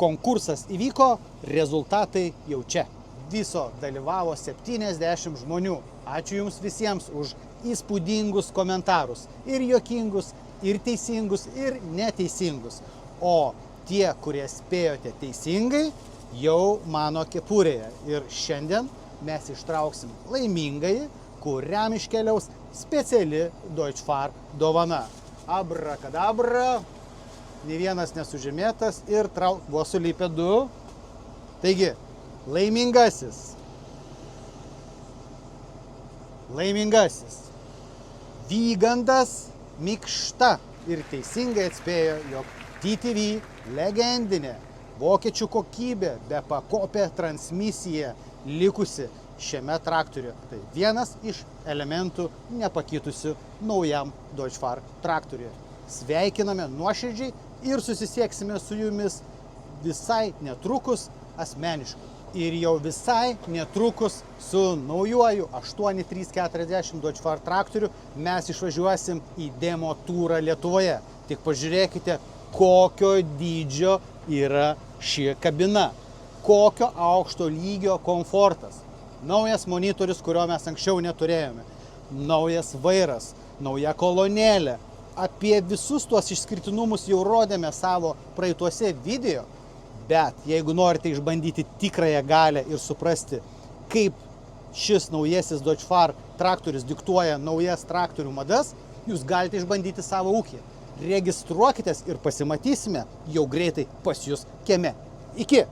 Konkursas įvyko, rezultatai jau čia. Viso dalyvavo 70 žmonių. Ačiū Jums visiems už įspūdingus komentarus. Ir juokingus, ir teisingus, ir neteisingus. O tie, kurie spėjote teisingai, jau mano kepurėje. Ir šiandien mes ištrauksim laimingąjį, kuriam iškeliaus speciali Deutschfahr dovana. Abrakadabra, nė vienas nesužymėtas ir buvo sulypę 2. Taigi, laimingasis. Vygandas Mikšta ir teisingai atspėjo, jog TTV legendinė vokiečių kokybė be pakopė transmisija likusi šiame traktoriuje. Tai vienas iš elementų nepakitusių naujam Deutschfahr traktoriuje. Sveikiname nuoširdžiai ir susisieksime su Jumis visai netrukus asmeniškai. Ir jau visai netrukus su naujuoju 8340 Deutschfahr traktoriu mes išvažiuosim į demo turą Lietuvoje. Tik pažiūrėkite, kokio dydžio yra ši kabina, kokio aukšto lygio komfortas. Naujas monitorius, kurio mes anksčiau neturėjome, naujas vairas, nauja kolonėlė. Apie visus tuos išskirtinumus jau rodėme savo praeituose video, bet jeigu norite išbandyti tikrąją galią ir suprasti, kaip šis naujasis Deutschfahr traktorius diktuoja naujas traktorių madas, jūs galite išbandyti savo ūkį. Registruokitės ir pasimatysime jau greitai pas jūs kieme. Iki!